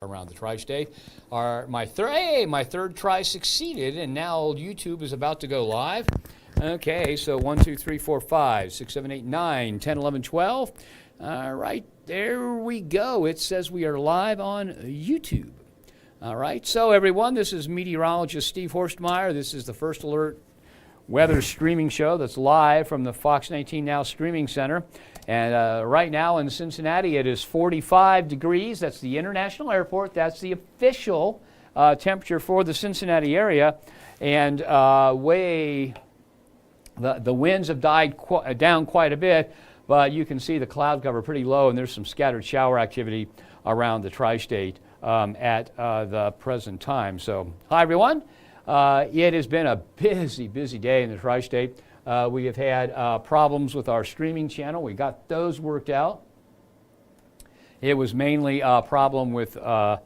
around the tri-state. My third try succeeded, and now YouTube is about to go live. Okay, so 1, 2, 3, 4, 5, 6, 7, 8, 9, 10, 11, 12. All right, there we go. It says we are live on YouTube. All right, so everyone, this is Meteorologist Steve Horstmeyer. This is the First Alert weather streaming show that's live from the Fox 19 Now Streaming Center. And right now in Cincinnati, it is 45 degrees. That's the International Airport. That's the official temperature for the Cincinnati area. And the winds have died down quite a bit, but you can see the cloud cover pretty low, and there's some scattered shower activity around the tri-state at the present time. So, hi everyone. It has been a busy day in the tri-state. We have had problems with our streaming channel. We got those worked out. It was mainly a problem with the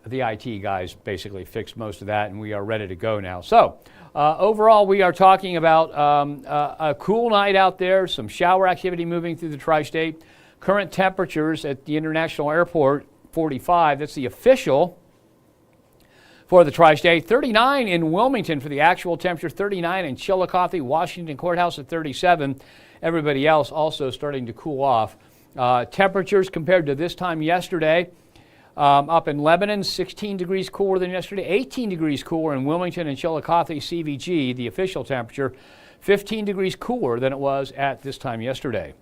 IT guys basically fixed most of that, and we are ready to go now. So overall, we are talking about a cool night out there, some shower activity moving through the tri-state. Current temperatures at the International Airport, 45. That's the official for the tri-state. 39 in Wilmington for the actual temperature, 39 in Chillicothe, Washington Courthouse at 37. Everybody else also starting to cool off. Temperatures compared to this time yesterday, up in Lebanon, 16 degrees cooler than yesterday, 18 degrees cooler in Wilmington and Chillicothe, CVG, the official temperature, 15 degrees cooler than it was at this time yesterday.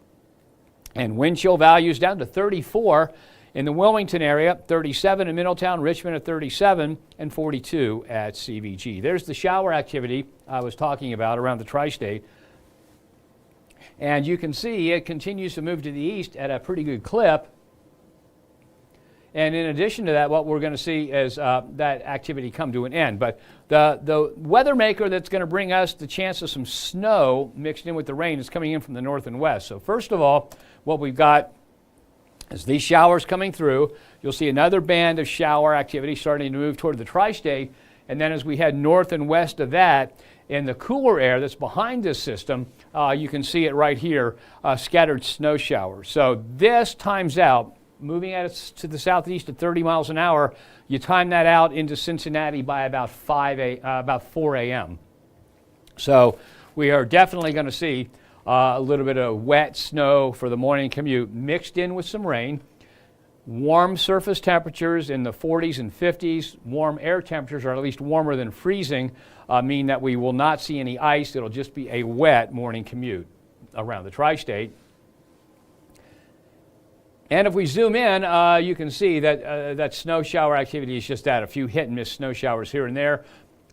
And wind chill values down to 34 in the Wilmington area, 37 in Middletown, Richmond at 37, and 42 at CVG. There's the shower activity I was talking about around the tri-state. And you can see it continues to move to the east at a pretty good clip. And in addition to that, what we're going to see is that activity come to an end. But the weather maker that's going to bring us the chance of some snow mixed in with the rain is coming in from the north and west. So first of all, what we've got as these showers coming through, you'll see another band of shower activity starting to move toward the tri-state. And then as we head north and west of that, in the cooler air that's behind this system, you can see it right here, scattered snow showers. So this times out, moving at us to the southeast at 30 miles an hour, you time that out into Cincinnati by about 4 a.m. So we are definitely going to see a little bit of wet snow for the morning commute mixed in with some rain. Warm surface temperatures in the 40s and 50s. Warm air temperatures, or at least warmer than freezing, mean that we will not see any ice. It'll just be a wet morning commute around the tri-state. And if we zoom in, you can see that that snow shower activity is just that, a few hit and miss snow showers here and there.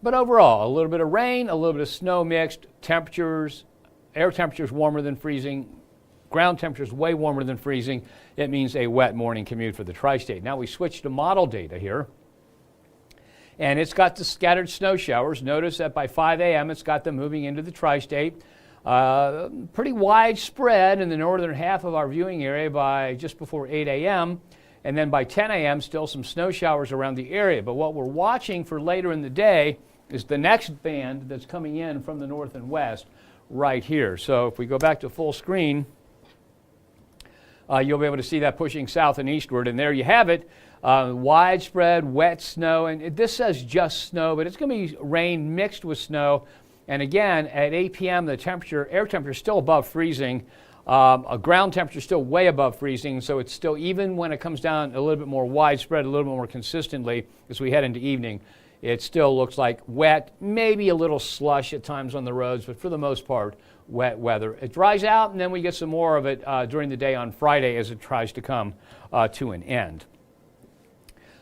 But overall, a little bit of rain, a little bit of snow mixed, temperatures, air temperatures warmer than freezing, ground temperatures way warmer than freezing. It means a wet morning commute for the tri-state. Now we switch to model data here. And it's got the scattered snow showers. Notice that by 5 a.m. it's got them moving into the tri-state. Pretty widespread in the northern half of our viewing area by just before 8 a.m. And then by 10 a.m. still some snow showers around the area. But what we're watching for later in the day is the next band that's coming in from the north and west right here. So if we go back to full screen, you'll be able to see that pushing south and eastward. And there you have it, widespread wet snow. And this says just snow, but it's going to be rain mixed with snow. And again, at 8 p.m., the air temperature is still above freezing. A ground temperature is still way above freezing. So it's still, even when it comes down a little bit more widespread, a little bit more consistently as we head into evening, it still looks like wet, maybe a little slush at times on the roads, but for the most part, wet weather. It dries out, and then we get some more of it during the day on Friday as it tries to come to an end.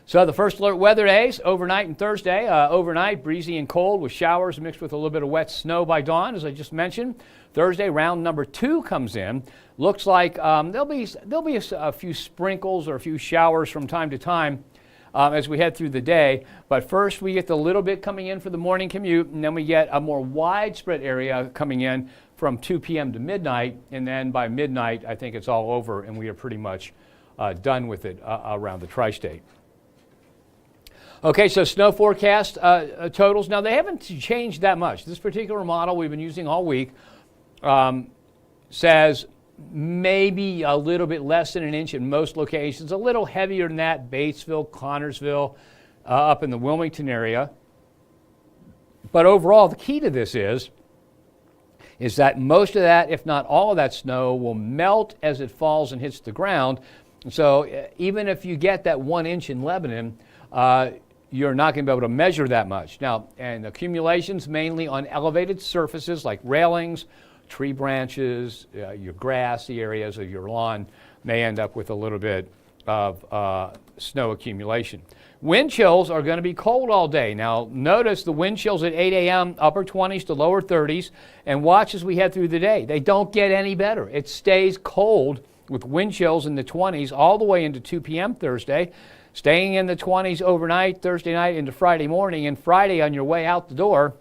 So the first alert weather days, overnight and Thursday. Overnight, breezy and cold with showers mixed with a little bit of wet snow by dawn, as I just mentioned. Thursday, round number 2 comes in. Looks like there'll be a few sprinkles or a few showers from time to time as we head through the day. But first we get the little bit coming in for the morning commute, and then we get a more widespread area coming in from 2 p.m. to midnight, and then by midnight I think it's all over and we are pretty much done with it around the tri-state. Okay, so snow forecast totals. Now they haven't changed that much. This particular model we've been using all week says maybe a little bit less than an inch in most locations, a little heavier than that, Batesville, Connorsville, up in the Wilmington area. But overall, the key to this is that most of that, if not all of that snow, will melt as it falls and hits the ground. So even if you get that 1 inch in Lebanon, you're not going to be able to measure that much. Now, and accumulations mainly on elevated surfaces like railings, tree branches, your grassy areas of your lawn may end up with a little bit of snow accumulation. Wind chills are going to be cold all day. Now, notice the wind chills at 8 a.m., upper 20s to lower 30s, and watch as we head through the day. They don't get any better. It stays cold with wind chills in the 20s all the way into 2 p.m. Thursday, staying in the 20s overnight, Thursday night into Friday morning, and Friday on your way out the door,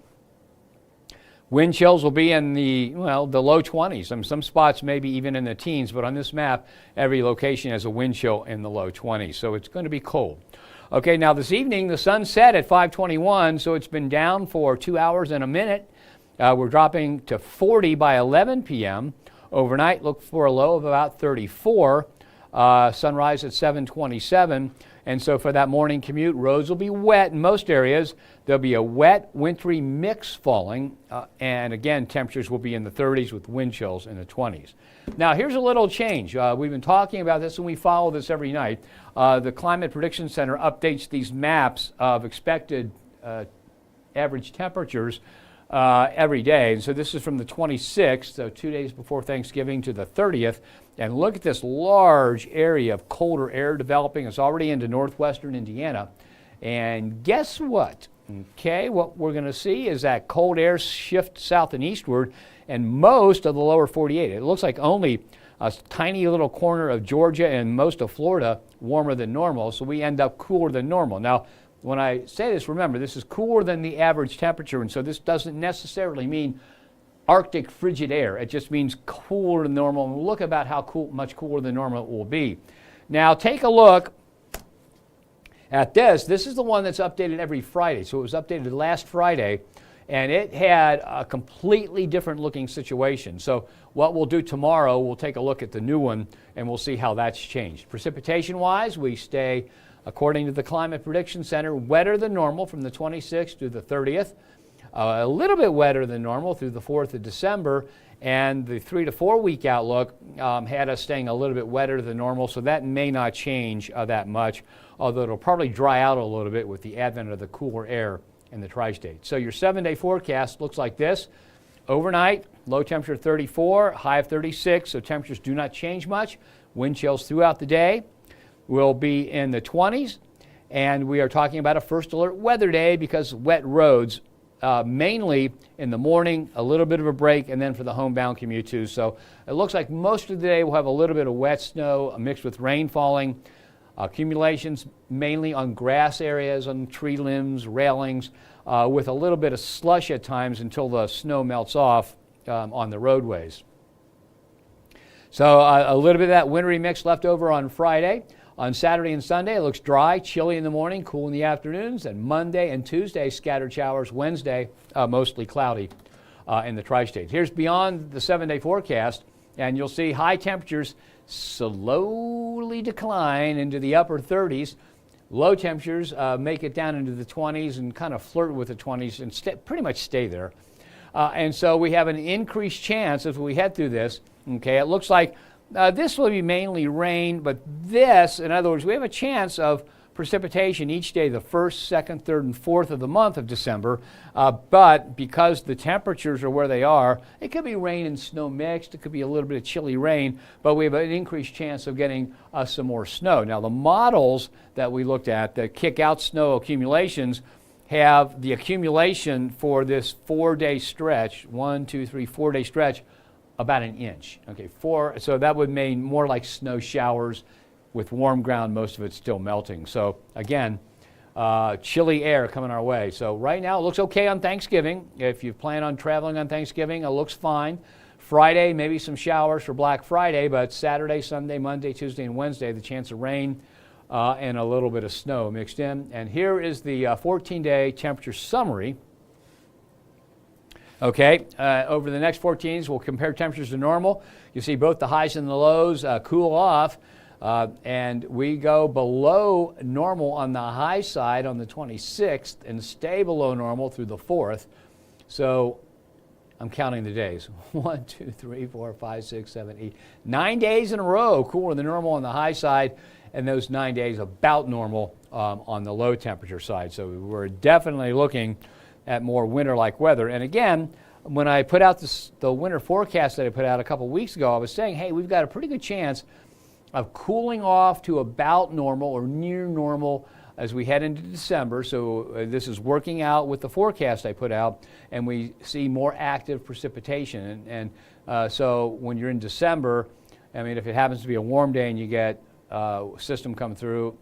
wind chills will be in the low 20s. Some spots maybe even in the teens, but on this map, every location has a wind chill in the low 20s, so it's going to be cold. Okay, now this evening, the sun set at 5:21, so it's been down for 2 hours and a minute. We're dropping to 40 by 11 p.m. Overnight, look for a low of about 34. Sunrise at 7:27. And so for that morning commute, roads will be wet in most areas. There'll be a wet, wintry mix falling. And again, temperatures will be in the 30s with wind chills in the 20s. Now, here's a little change. We've been talking about this and we follow this every night. The Climate Prediction Center updates these maps of expected average temperatures every day. And so this is from the 26th, so 2 days before Thanksgiving, to the 30th. And look at this large area of colder air developing. It's already into northwestern Indiana. And guess what? Okay, what we're going to see is that cold air shift south and eastward, and most of the lower 48. It looks like only a tiny little corner of Georgia and most of Florida warmer than normal, so we end up cooler than normal. Now, when I say this, remember, this is cooler than the average temperature, and so this doesn't necessarily mean Arctic frigid air. It just means cooler than normal. And we'll look about how much cooler than normal it will be. Now, take a look at this. This is the one that's updated every Friday. So it was updated last Friday, and it had a completely different looking situation. So what we'll do tomorrow, we'll take a look at the new one, and we'll see how that's changed. Precipitation-wise, we stay, according to the Climate Prediction Center, wetter than normal from the 26th to the 30th. A little bit wetter than normal through the 4th of December, and the 3 to 4 week outlook had us staying a little bit wetter than normal, so that may not change that much, although it'll probably dry out a little bit with the advent of the cooler air in the tri-state. So your 7-day forecast looks like this. Overnight, low temperature 34, high of 36, so temperatures do not change much. Wind chills throughout the day will be in the 20s, and we are talking about a first alert weather day because wet roads. Mainly in the morning, a little bit of a break, and then for the homebound commute too. So it looks like most of the day we'll have a little bit of wet snow mixed with rain falling. Accumulations mainly on grass areas, on tree limbs, railings, with a little bit of slush at times until the snow melts off on the roadways. So a little bit of that wintry mix left over on Friday. On Saturday and Sunday, it looks dry, chilly in the morning, cool in the afternoons. And Monday and Tuesday, scattered showers. Wednesday, mostly cloudy in the tri-state. Here's beyond the 7-day forecast, and you'll see high temperatures slowly decline into the upper 30s. Low temperatures make it down into the 20s and kind of flirt with the 20s and pretty much stay there. And so we have an increased chance as we head through this. Okay, it looks like this will be mainly rain, but this, in other words, we have a chance of precipitation each day, the 1st, 2nd, 3rd, and 4th of the month of December. But because the temperatures are where they are, it could be rain and snow mixed. It could be a little bit of chilly rain, but we have an increased chance of getting some more snow. Now, the models that we looked at that kick out snow accumulations have the accumulation for this 4-day stretch, 4-day stretch, about an inch. Okay, so that would mean more like snow showers with warm ground, most of it still melting. So again, chilly air coming our way. So right now it looks okay on Thanksgiving. If you plan on traveling on Thanksgiving, it looks fine. Friday, maybe some showers for Black Friday, but Saturday, Sunday, Monday, Tuesday, and Wednesday, the chance of rain and a little bit of snow mixed in. And here is the 14-day temperature summary Okay, over the next 14 days, we'll compare temperatures to normal. You see both the highs and the lows cool off, and we go below normal on the high side on the 26th and stay below normal through the 4th. So I'm counting the days. 1, 2, 3, 4, 5, 6, 7, 8, 9 days in a row cooler than normal on the high side, and those 9 days about normal on the low temperature side. So we're definitely looking at more winter-like weather. And again, when I put out the winter forecast that I put out a couple weeks ago, I was saying, hey, we've got a pretty good chance of cooling off to about normal or near normal as we head into December. So this is working out with the forecast I put out, and we see more active precipitation. And so when you're in December, I mean, if it happens to be a warm day and you get a system come through,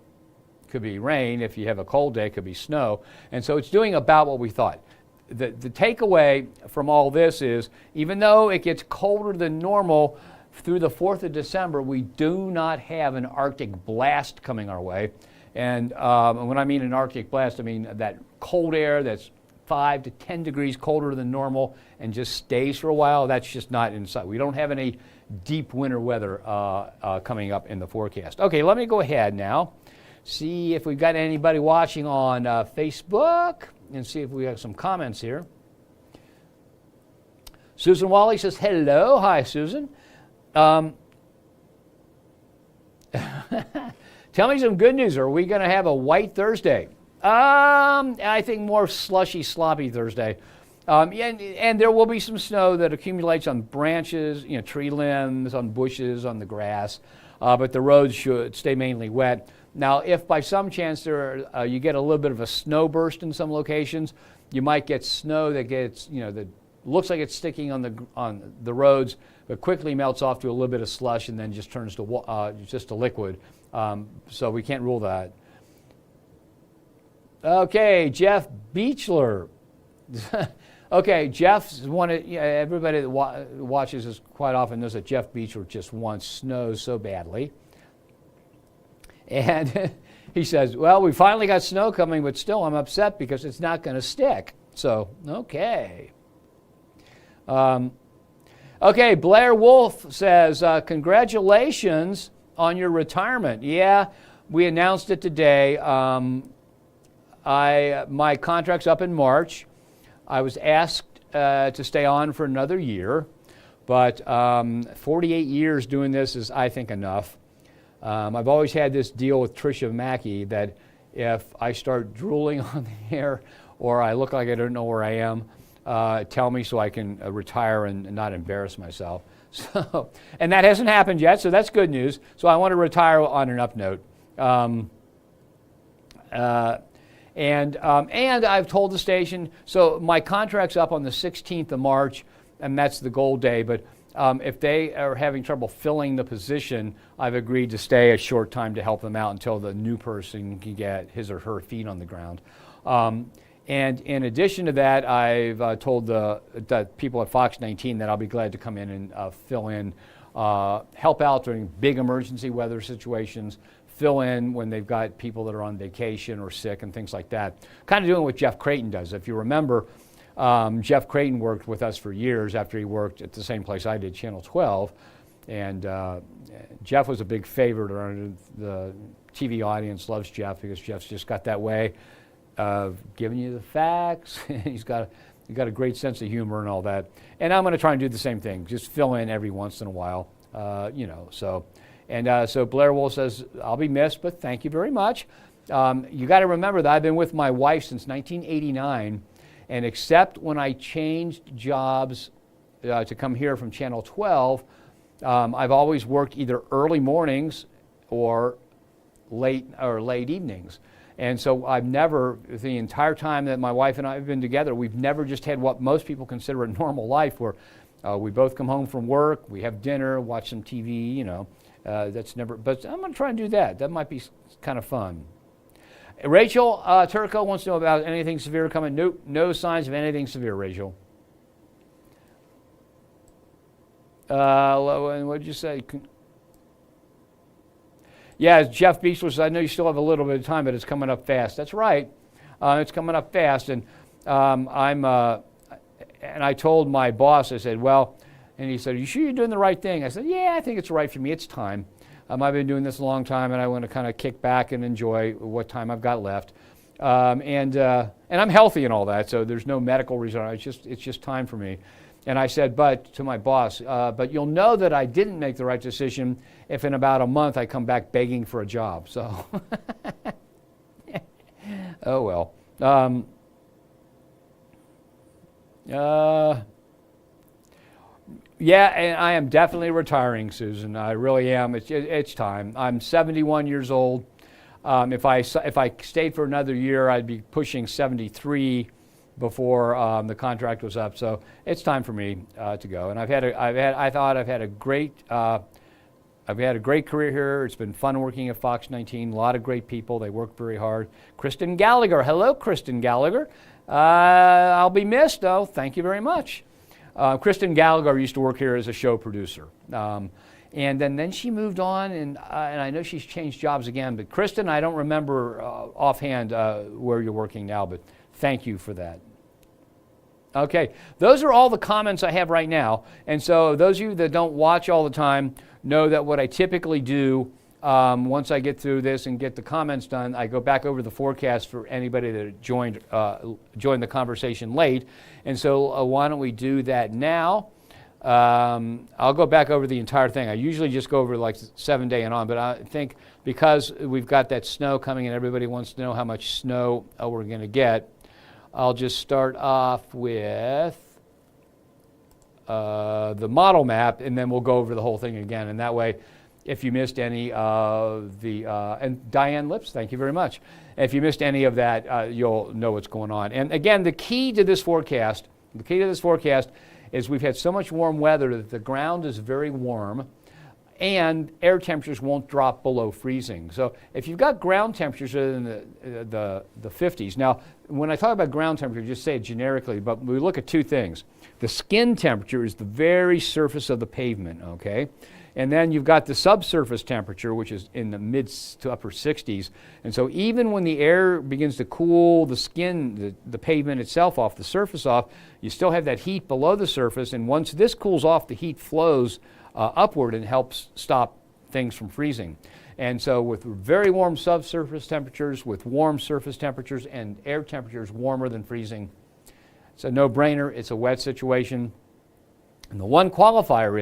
could be rain. If you have a cold day, it could be snow. And so it's doing about what we thought. The takeaway from all this is, even though it gets colder than normal through the 4th of December, we do not have an Arctic blast coming our way. And when I mean an Arctic blast, I mean that cold air that's 5 to 10 degrees colder than normal and just stays for a while. That's just not in sight. We don't have any deep winter weather coming up in the forecast. Okay, let me go ahead now. See if we've got anybody watching on Facebook and see if we have some comments here. Susan Wally says, hello. Hi, Susan. Tell me some good news. Are we going to have a white Thursday? I think more slushy, sloppy Thursday. And there will be some snow that accumulates on branches, tree limbs, on bushes, on the grass. But the roads should stay mainly wet. Now, if by some chance you get a little bit of a snow burst in some locations, you might get snow that gets, that looks like it's sticking on the roads, but quickly melts off to a little bit of slush and then just turns to just a liquid. So we can't rule that. Okay, Jeff Beechler. Okay, Jeff's everybody that watches us quite often knows that Jeff Beechler just wants snow so badly. And he says, well, we finally got snow coming, but still I'm upset because it's not going to stick. So, okay. Okay, Blair Wolf says, congratulations on your retirement. Yeah, we announced it today. My contract's up in March. I was asked to stay on for another year, but 48 years doing this is, I think, enough. I've always had this deal with Tricia Mackey that if I start drooling on the air or I look like I don't know where I am, tell me so I can retire and not embarrass myself. So, and that hasn't happened yet, so that's good news. So I want to retire on an up note. And I've told the station, so my contract's up on the 16th of March, and that's the goal day, but if they are having trouble filling the position, I've agreed to stay a short time to help them out until the new person can get his or her feet on the ground. And in addition to that, I've told the people at Fox 19 that I'll be glad to come in and fill in, help out during big emergency weather situations, fill in when they've got people that are on vacation or sick and things like that. Kind of doing what Jeff Creighton does. If you remember, Jeff Creighton worked with us for years after he worked at the same place I did, Channel 12. And Jeff was a big favorite around the TV audience, loves Jeff because Jeff's just got that way of giving you the facts. He's got a great sense of humor and all that. And I'm going to try and do the same thing, just fill in every once in a while, so. And so Blair Wolf says, I'll be missed, but thank you very much. You got to remember that I've been with my wife since 1989, and except when I changed jobs to come here from Channel 12, I've always worked either early mornings or late evenings. And so I've never, the entire time that my wife and I have been together, we've never just had what most people consider a normal life where we both come home from work, we have dinner, watch some TV, that's never, but I'm going to try and do that. That might be kind of fun. Rachel Turco wants to know about anything severe coming. Nope, no signs of anything severe, Rachel. And what did you say? Yeah, Jeff Beechler says, I know you still have a little bit of time, but it's coming up fast. That's right. It's coming up fast. And and I told my boss, I said, well, and he said, are you sure you're doing the right thing? I said, yeah, I think it's right for me. It's time. I've been doing this a long time, and I want to kind of kick back and enjoy what time I've got left. And I'm healthy and all that, so there's no medical reason. It's just time for me. And I said, but to my boss, but you'll know that I didn't make the right decision if in about a month I come back begging for a job. So, oh well. Yeah, and I am definitely retiring, Susan. I really am. It's time. I'm 71 years old. If I stayed for another year, I'd be pushing 73 before the contract was up. So it's time for me to go. And I've had a great career here. It's been fun working at Fox 19. A lot of great people. They work very hard. Kristen Gallagher. Hello, Kristen Gallagher. I'll be missed, though. Thank you very much. Kristen Gallagher used to work here as a show producer. And then she moved on, and I know she's changed jobs again. But Kristen, I don't remember offhand where you're working now, but thank you for that. Okay, those are all the comments I have right now. And so those of you that don't watch all the time know that what I typically do once I get through this and get the comments done, I go back over the forecast for anybody that joined the conversation late. And so why don't we do that now? I'll go back over the entire thing. I usually just go over like 7 day and on, but I think because we've got that snow coming and everybody wants to know how much snow we're going to get, I'll just start off with the model map, and then we'll go over the whole thing again. And that way, if you missed any of the, and Diane Lips, thank you very much. If you missed any of that, you'll know what's going on. And again, the key to this forecast is we've had so much warm weather that the ground is very warm and air temperatures won't drop below freezing. So if you've got ground temperatures in the 50s, now when I talk about ground temperature, just say it generically, but we look at two things. The skin temperature is the very surface of the pavement, okay? And then you've got the subsurface temperature, which is in the mid to upper 60s. And so even when the air begins to cool the skin, the pavement itself off, the surface off, you still have that heat below the surface. And once this cools off, the heat flows upward and helps stop things from freezing. And so with very warm subsurface temperatures, with warm surface temperatures, and air temperatures warmer than freezing, it's a no-brainer. It's a wet situation. And the one qualifier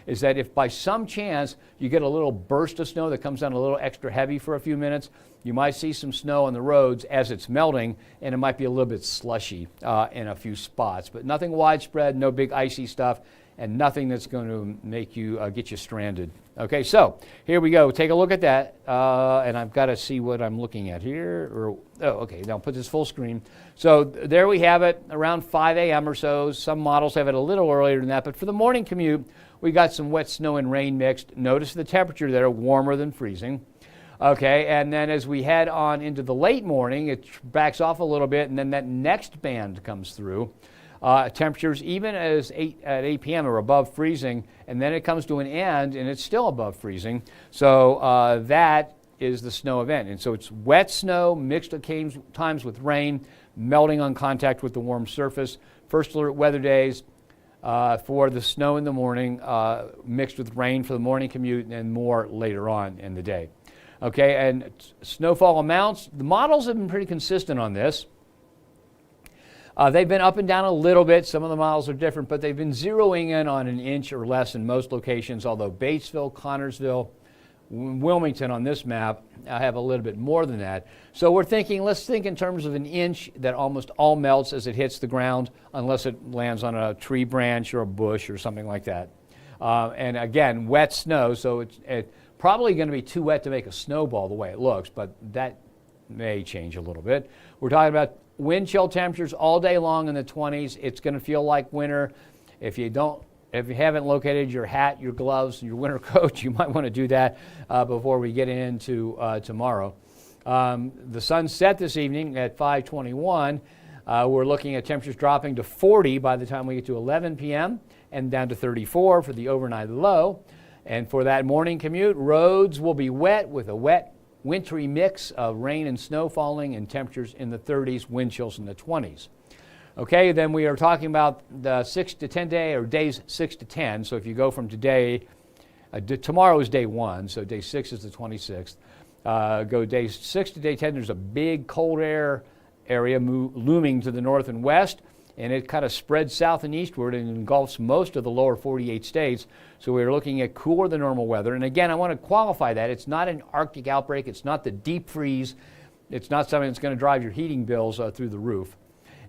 is that if by some chance you get a little burst of snow that comes down a little extra heavy for a few minutes, you might see some snow on the roads as it's melting, and it might be a little bit slushy in a few spots. But nothing widespread, no big icy stuff, and nothing that's going to make you get you stranded. Okay, so here we go. Take a look at that, and I've got to see what I'm looking at here. Okay, now put this full screen. So there we have it, around 5 a.m. or so. Some models have it a little earlier than that, but for the morning commute, we got some wet snow and rain mixed. Notice the temperature there, warmer than freezing. Okay, and then as we head on into the late morning, it backs off a little bit, and then that next band comes through. Temperatures even at 8 p.m. are above freezing, and then it comes to an end and it's still above freezing. So that is the snow event. And so it's wet snow mixed at times with rain, melting on contact with the warm surface. First alert weather days for the snow in the morning, mixed with rain for the morning commute, and more later on in the day. Okay, and snowfall amounts, the models have been pretty consistent on this. They've been up and down a little bit. Some of the models are different, but they've been zeroing in on an inch or less in most locations, although Batesville, Connorsville, Wilmington on this map have a little bit more than that. So we're thinking, let's think in terms of an inch that almost all melts as it hits the ground, unless it lands on a tree branch or a bush or something like that. And again, wet snow, so it's probably going to be too wet to make a snowball the way it looks, but that may change a little bit. We're talking about wind chill temperatures all day long in the 20s. It's going to feel like winter. If you haven't located your hat, your gloves, your winter coat, you might want to do that before we get into tomorrow. The sun set this evening at 5:21. We're looking at temperatures dropping to 40 by the time we get to 11 p.m. and down to 34 for the overnight low. And for that morning commute, roads will be wet with a wet wintry mix of rain and snow falling, and temperatures in the 30s, wind chills in the 20s. Okay, then we are talking about the 6 to 10 day, or days 6 to 10. So if you go from today, tomorrow is day 1, so day 6 is the 26th. Go day 6 to day 10, there's a big cold air area looming to the north and west, and it kind of spreads south and eastward and engulfs most of the lower 48 states. So we're looking at cooler than normal weather. And again, I want to qualify that. It's not an Arctic outbreak. It's not the deep freeze. It's not something that's going to drive your heating bills through the roof.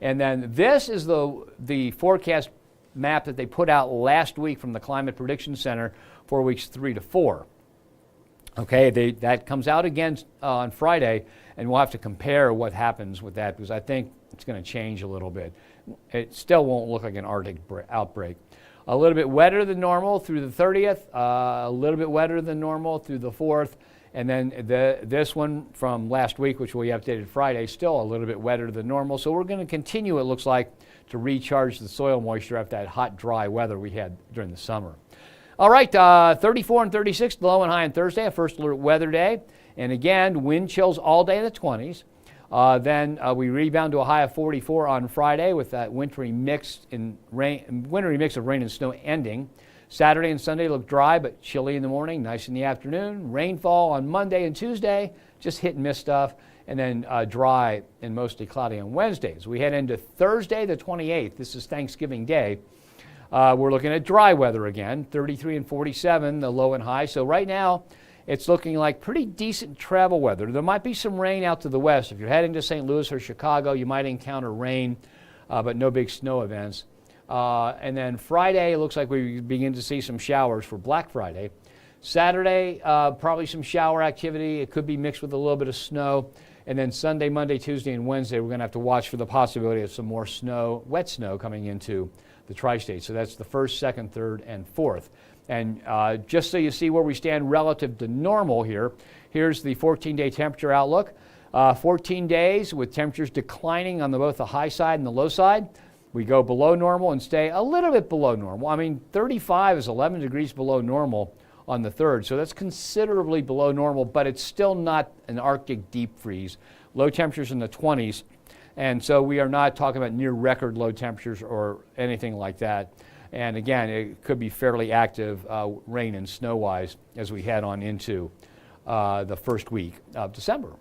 And then this is the forecast map that they put out last week from the Climate Prediction Center for weeks 3 to 4. Okay, that comes out again on Friday, and we'll have to compare what happens with that, because I think it's going to change a little bit. It still won't look like an Arctic outbreak. A little bit wetter than normal through the 30th, a little bit wetter than normal through the 4th, and then this one from last week, which we updated Friday, still a little bit wetter than normal. So we're going to continue, it looks like, to recharge the soil moisture after that hot, dry weather we had during the summer. All right, 34 and 36, low and high on Thursday, a first alert weather day. And again, wind chills all day in the 20s. Then we rebound to a high of 44 on Friday with that wintry mix of rain and snow ending. Saturday and Sunday look dry but chilly in the morning, nice in the afternoon. Rainfall on Monday and Tuesday, just hit and miss stuff. And then dry and mostly cloudy on Wednesdays. We head into Thursday the 28th. This is Thanksgiving Day. We're looking at dry weather again, 33 and 47, the low and high. So right now, it's looking like pretty decent travel weather. There might be some rain out to the west. If you're heading to St. Louis or Chicago, you might encounter rain, but no big snow events. And then Friday, it looks like we begin to see some showers for Black Friday. Saturday, probably some shower activity. It could be mixed with a little bit of snow. And then Sunday, Monday, Tuesday, and Wednesday, we're going to have to watch for the possibility of some more snow, wet snow, coming into the tri-state. So that's the 1st, 2nd, 3rd, and 4th. And just so you see where we stand relative to normal here, here's the 14-day temperature outlook. 14 days with temperatures declining on both the high side and the low side. We go below normal and stay a little bit below normal. I mean, 35 is 11 degrees below normal on the 3rd, so that's considerably below normal, but it's still not an Arctic deep freeze. Low temperatures in the 20s, and so we are not talking about near record low temperatures or anything like that. And again, it could be fairly active rain and snow-wise as we head on into the first week of December.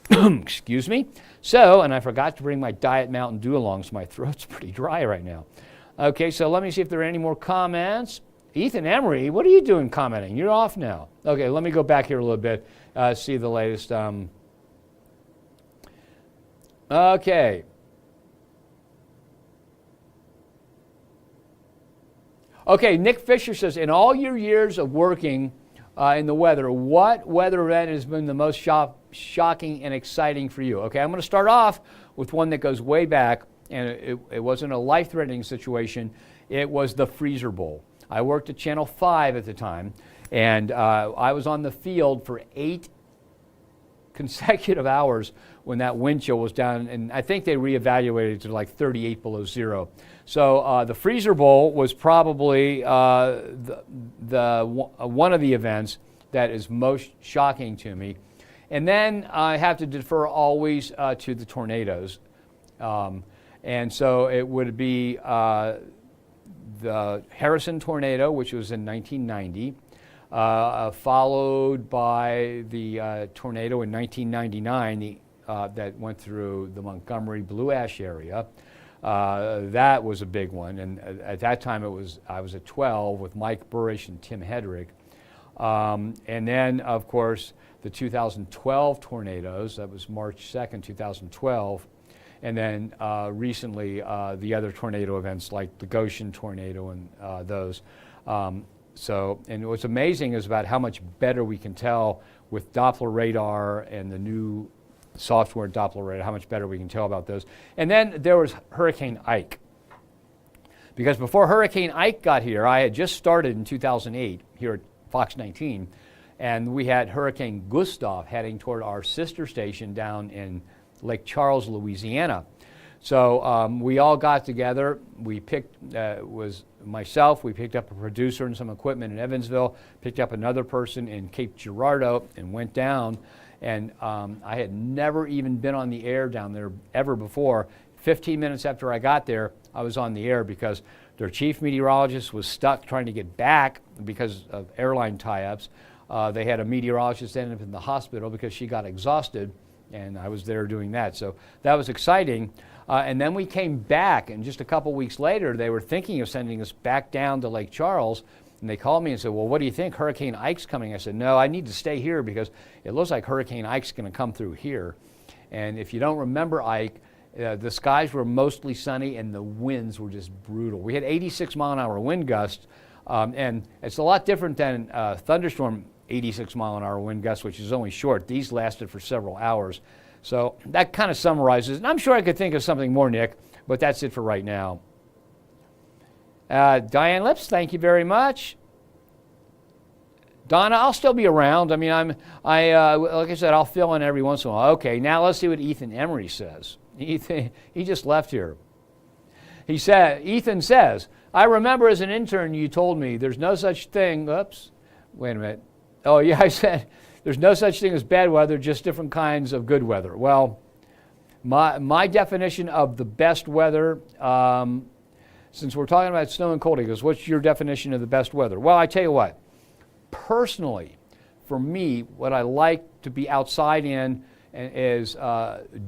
Excuse me. So, and I forgot to bring my Diet Mountain Dew along, so my throat's pretty dry right now. Okay, so let me see if there are any more comments. Ethan Emery, what are you doing commenting? You're off now. Okay, let me go back here a little bit, see the latest. Okay. Okay, Nick Fisher says, in all your years of working in the weather, what weather event has been the most shocking and exciting for you? Okay, I'm going to start off with one that goes way back, and it wasn't a life-threatening situation. It was the Freezer Bowl. I worked at Channel 5 at the time, and I was on the field for 8 consecutive hours when that wind chill was down, and I think they reevaluated to like 38 below zero. So the Freezer Bowl was probably one of the events that is most shocking to me. And then I have to defer always to the tornadoes. And so it would be the Harrison tornado, which was in 1990, followed by the tornado in 1999 that went through the Montgomery Blue Ash area. That was a big one, and at that time I was at 12 with Mike Burrish and Tim Hedrick. And then, of course, the 2012 tornadoes, that was March 2nd, 2012. And then recently, the other tornado events like the Goshen tornado and those. And what's amazing is about how much better we can tell with Doppler radar and the new software Doppler radar, how much better we can tell about those. And then there was Hurricane Ike. Because before Hurricane Ike got here, I had just started in 2008 here at Fox 19, and we had Hurricane Gustav heading toward our sister station down in Lake Charles, Louisiana. So we all got together. We picked, was myself, we picked up a producer and some equipment in Evansville, picked up another person in Cape Girardeau, and went down. And I had never even been on the air down there ever before. 15 minutes after I got there, I was on the air because their chief meteorologist was stuck trying to get back because of airline tie-ups. They had a meteorologist end up in the hospital because she got exhausted, and I was there doing that. So that was exciting. And then we came back, and just a couple weeks later, they were thinking of sending us back down to Lake Charles. And they called me and said, well, what do you think? Hurricane Ike's coming. I said, no, I need to stay here because it looks like Hurricane Ike's going to come through here. And if you don't remember Ike, the skies were mostly sunny and the winds were just brutal. We had 86-mile-an-hour wind gusts, and it's a lot different than thunderstorm 86-mile-an-hour wind gusts, which is only short. These lasted for several hours. So that kind of summarizes, and I'm sure I could think of something more, Nick, but that's it for right now. Diane Lips, thank you very much. Donna, I'll still be around. I mean, like I said, I'll fill in every once in a while. Okay, now let's see what Ethan Emery says. Ethan, he just left here. Ethan says, I remember as an intern you told me there's no such thing, oops, wait a minute. Oh yeah, I said there's no such thing as bad weather, just different kinds of good weather. Well, my definition of the best weather, since we're talking about snow and cold, he goes, what's your definition of the best weather? Well, I tell you what, personally, for me, what I like to be outside in is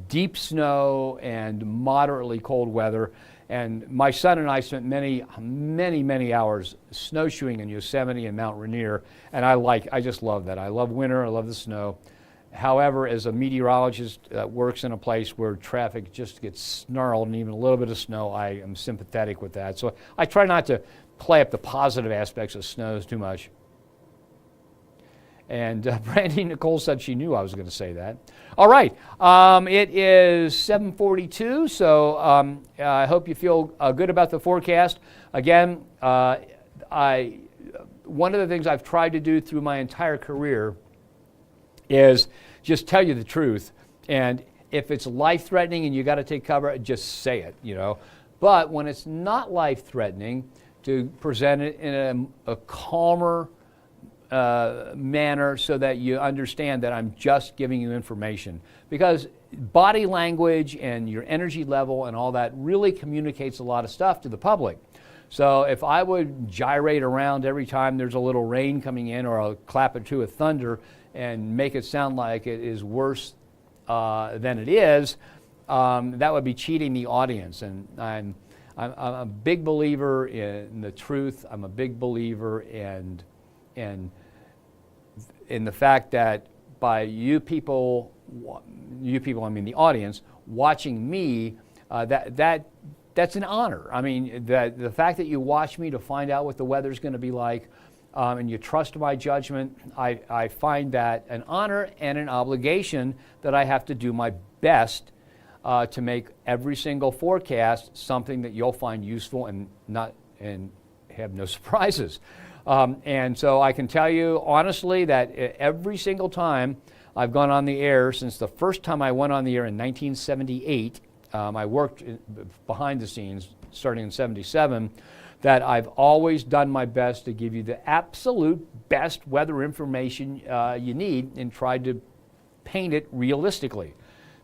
deep snow and moderately cold weather. And my son and I spent many hours snowshoeing in Yosemite and Mount Rainier, and I just love that. I love winter, I love the snow. However, as a meteorologist that works in a place where traffic just gets snarled and even a little bit of snow, I am sympathetic with that. So I try not to play up the positive aspects of snows too much. And Brandy Nicole said she knew I was going to say that. All right, it is 7:42, so I hope you feel good about the forecast. Again, one of the things I've tried to do through my entire career is just tell you the truth. And if it's life-threatening and you got to take cover, just say it, you know. But when it's not life-threatening, to present it in a calmer manner so that you understand that I'm just giving you information. Because body language and your energy level and all that really communicates a lot of stuff to the public. So if I would gyrate around every time there's a little rain coming in or a clap or two of thunder and make it sound like it is worse than it is, that would be cheating the audience. And I'm a big believer in the truth. I'm a big believer in the fact that by you people, I mean the audience, watching me, that's an honor. I mean, the fact that you watch me to find out what the weather's going to be like, and you trust my judgment, I find that an honor and an obligation that I have to do my best to make every single forecast something that you'll find useful and have no surprises. And so I can tell you honestly that every single time I've gone on the air, since the first time I went on the air in 1978, I worked behind the scenes starting in 77, that I've always done my best to give you the absolute best weather information you need and tried to paint it realistically.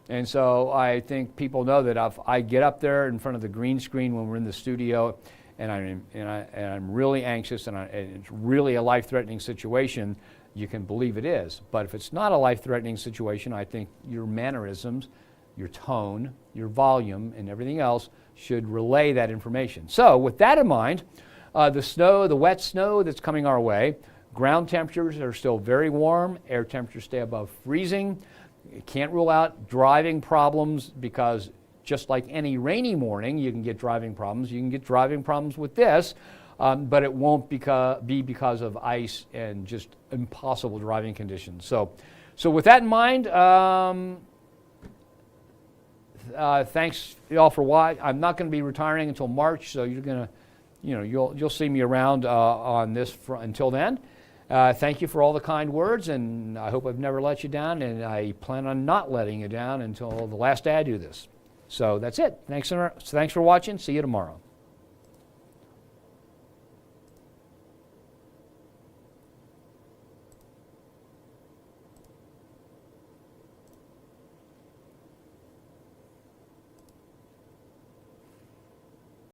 And so I think people know that if I get up there in front of the green screen when we're in the studio and I'm really anxious and it's really a life-threatening situation, you can believe it is. But if it's not a life-threatening situation, I think your mannerisms, your tone, your volume, and everything else should relay that information. So with that in mind, the wet snow that's coming our way, ground temperatures are still very warm, air temperatures stay above freezing. You can't rule out driving problems because just like any rainy morning, you can get driving problems. You can get driving problems with this, but it won't be because of ice and just impossible driving conditions. So with that in mind, thanks y'all for watching. I'm not going to be retiring until March, so you're going to, you'll see me around on this until then. Thank you for all the kind words, and I hope I've never let you down, and I plan on not letting you down until the last day I do this. So that's it. Thanks for watching. See you tomorrow.